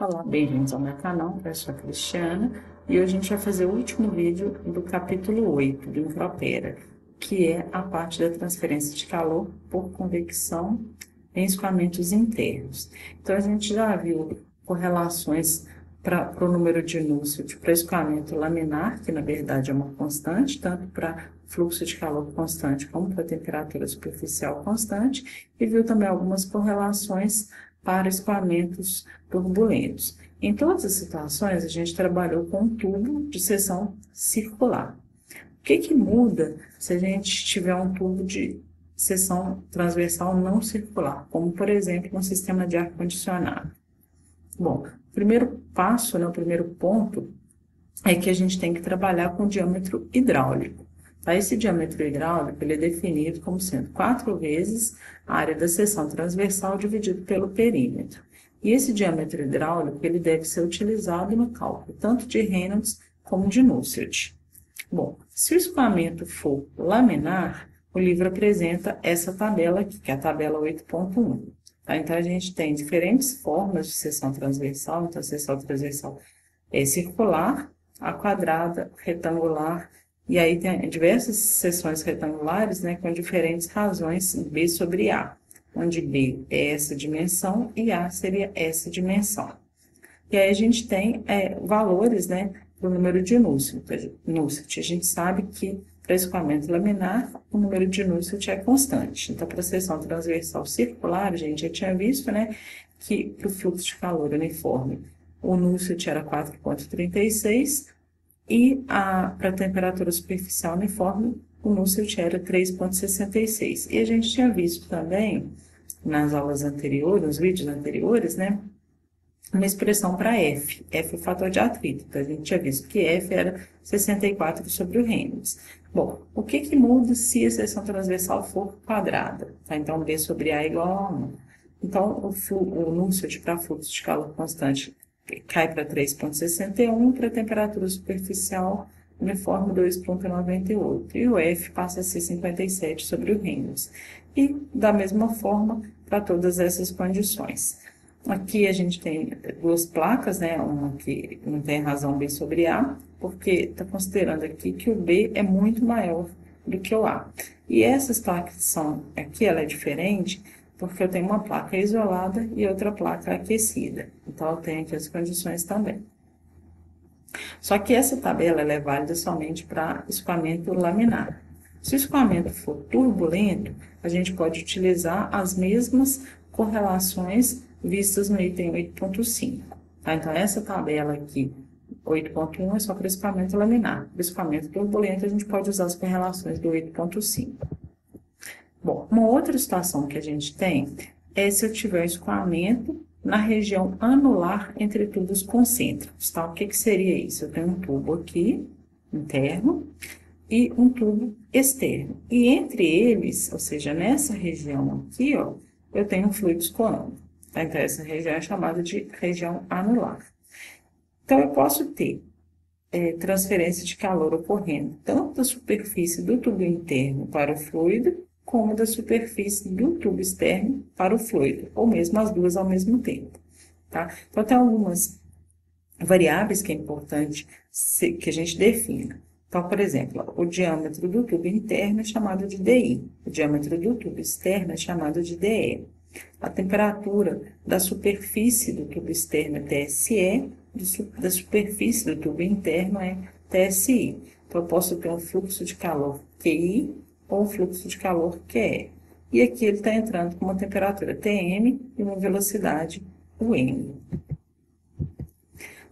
Olá, bem-vindos ao meu canal, eu sou a Cristiana e hoje a gente vai fazer o último vídeo do capítulo 8 do Impropera, que é a parte da transferência de calor por convecção em escoamentos internos. Então, a gente já viu correlações para o número de Nusselt para escoamento laminar, que na verdade é uma constante, tanto para fluxo de calor constante como para temperatura superficial constante, e viu também algumas correlações para escoamentos turbulentos. Em todas as situações, a gente trabalhou com um tubo de seção circular. O que muda se a gente tiver um tubo de seção transversal não circular, como, por exemplo, um sistema de ar-condicionado? Bom, o primeiro passo, né, o primeiro ponto, é que a gente tem que trabalhar com diâmetro hidráulico. Tá? Esse diâmetro hidráulico ele é definido como sendo 4 vezes a área da seção transversal dividido pelo perímetro. E esse diâmetro hidráulico ele deve ser utilizado no cálculo tanto de Reynolds como de Nusselt. Bom, se o escoamento for laminar, o livro apresenta essa tabela aqui, que é a tabela 8.1. Tá? Então, a gente tem diferentes formas de seção transversal. Então, a seção transversal é circular, a quadrada, retangular, e aí tem diversas seções retangulares, né, com diferentes razões B sobre A, onde B é essa dimensão e A seria essa dimensão. E aí a gente tem valores, né, do número de Nusselt. A gente sabe que para escoamento laminar, o número de Nusselt é constante. Então, para a seção transversal circular, a gente já tinha visto, né, que para o fluxo de calor uniforme, o Nusselt era 4,36 e para a temperatura superficial uniforme, o Nusselt era 3,66. E a gente tinha visto também, nas aulas anteriores, nos vídeos anteriores, né, uma expressão para F. F é o fator de atrito. Então, a gente tinha visto que F era 64 sobre o Reynolds. Bom, o que muda se a seção transversal for quadrada? Tá? Então, B sobre A é igual a 1. Então, o Nusselt para fluxo de calor constante cai para 3,61, para temperatura superficial uniforme 2,98. E o F passa a ser 57 sobre o Reynolds. E, da mesma forma, para todas essas condições. Aqui a gente tem duas placas, né? Uma que não tem razão B sobre A, porque está considerando aqui que o B é muito maior do que o A. E essas placas são, aqui ela é diferente, porque eu tenho uma placa isolada e outra placa aquecida. Então, eu tenho aqui as condições também. Só que essa tabela ela é válida somente para escoamento laminar. Se o escoamento for turbulento, a gente pode utilizar as mesmas correlações vistas no item 8.5. Tá? Então, essa tabela aqui, 8.1, é só para escoamento laminar. Para escoamento turbulento, a gente pode usar as correlações do 8.5. Bom, uma outra situação que a gente tem é se eu tiver escoamento na região anular entre tubos concêntricos, tá? O que seria isso? Eu tenho um tubo aqui, interno, e um tubo externo. E entre eles, ou seja, nessa região aqui, ó, eu tenho um fluido escoando. Tá? Então, essa região é chamada de região anular. Então, eu posso ter transferência de calor ocorrendo tanto da superfície do tubo interno para o fluido, como da superfície do tubo externo para o fluido, ou mesmo as duas ao mesmo tempo. Tá? Então, tem algumas variáveis que é importante que a gente defina. Então, por exemplo, o diâmetro do tubo interno é chamado de DI, o diâmetro do tubo externo é chamado de DE. A temperatura da superfície do tubo externo é TSE, da superfície do tubo interno é TSI. Então, eu posso ter um fluxo de calor QI ou um fluxo de calor QE. E aqui ele está entrando com uma temperatura TM e uma velocidade UM.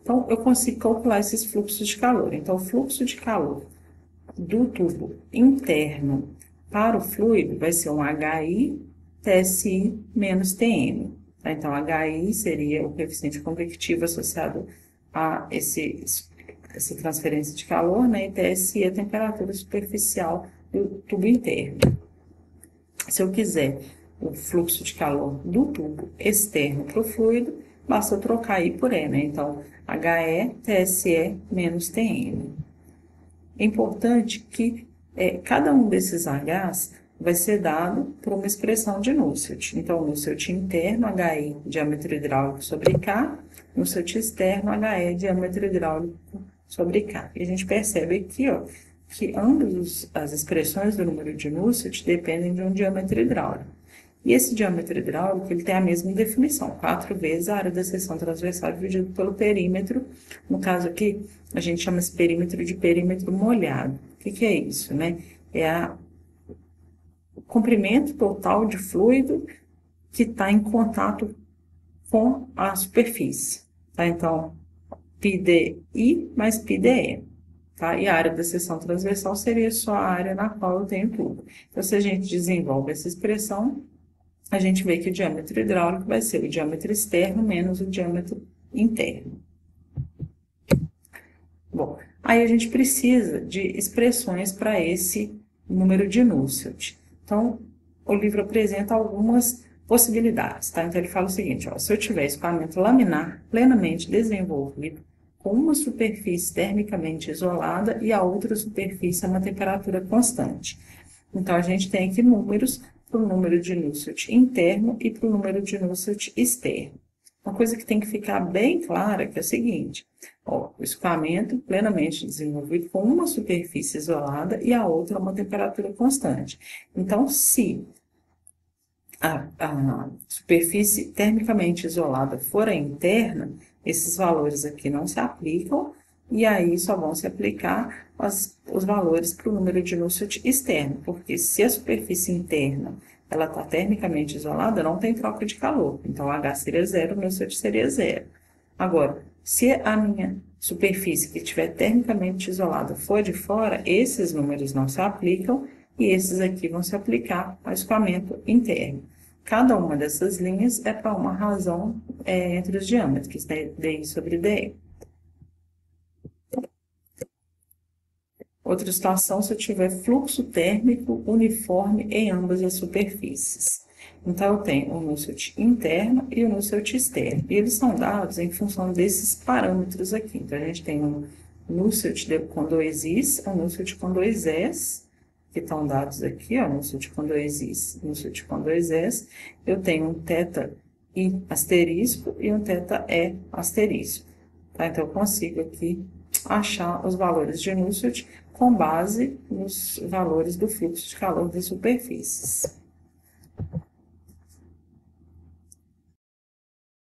Então, eu consigo calcular esses fluxos de calor. Então, o fluxo de calor do tubo interno para o fluido vai ser um HI TSI menos TM. Tá? Então, HI seria o coeficiente convectivo associado a essa transferência de calor, né? E TSI é a temperatura superficial do tubo interno. Se eu quiser o fluxo de calor do tubo externo para o fluido, basta trocar I por E, né? Então, HE, TSE menos TM. É importante que cada um desses Hs vai ser dado por uma expressão de Nusselt. Então, Nusselt interno, HI, diâmetro hidráulico sobre K, Nusselt externo, HE, diâmetro hidráulico sobre K. E a gente percebe aqui, ó, que ambas as expressões do número de Nusselt dependem de um diâmetro hidráulico. E esse diâmetro hidráulico ele tem a mesma definição, 4 vezes a área da seção transversal dividido pelo perímetro. No caso aqui, a gente chama esse perímetro de perímetro molhado. O que é isso, né? É o comprimento total de fluido que está em contato com a superfície. Tá? Então, πDI mais πDE. Tá? E a área da seção transversal seria só a área na qual eu tenho tudo. Então, se a gente desenvolve essa expressão, a gente vê que o diâmetro hidráulico vai ser o diâmetro externo menos o diâmetro interno. Bom, aí a gente precisa de expressões para esse número de Nusselt. Então, o livro apresenta algumas possibilidades, tá? Então, ele fala o seguinte, ó, se eu tiver escoamento laminar plenamente desenvolvido, com uma superfície termicamente isolada e a outra superfície a uma temperatura constante. Então, a gente tem aqui números para o número de Nusselt interno e para o número de Nusselt externo. Uma coisa que tem que ficar bem clara que é o seguinte, ó, o escoamento plenamente desenvolvido com uma superfície isolada e a outra a uma temperatura constante. Então, se a superfície termicamente isolada for a interna, esses valores aqui não se aplicam, e aí só vão se aplicar os valores para o número de Nusselt externo, porque se a superfície interna ela está termicamente isolada, não tem troca de calor, então H seria zero, o Nusselt seria zero. Agora, se a minha superfície que estiver termicamente isolada for de fora, esses números não se aplicam, e esses aqui vão se aplicar ao escoamento interno. Cada uma dessas linhas é para uma razão entre os diâmetros, DI sobre DE. Outra situação, se eu tiver fluxo térmico uniforme em ambas as superfícies. Então, eu tenho o Nusselt interno e o Nusselt externo. E eles são dados em função desses parâmetros aqui. Então, a gente tem um Nusselt com 2 Is, um Nusselt com 2 Es, que estão dados aqui, ó, Nusselt com 2 Is, Nusselt com 2 Es. Eu tenho um θ I asterisco e um θ E asterisco. Tá? Então, eu consigo aqui achar os valores de Nusselt com base nos valores do fluxo de calor das superfícies.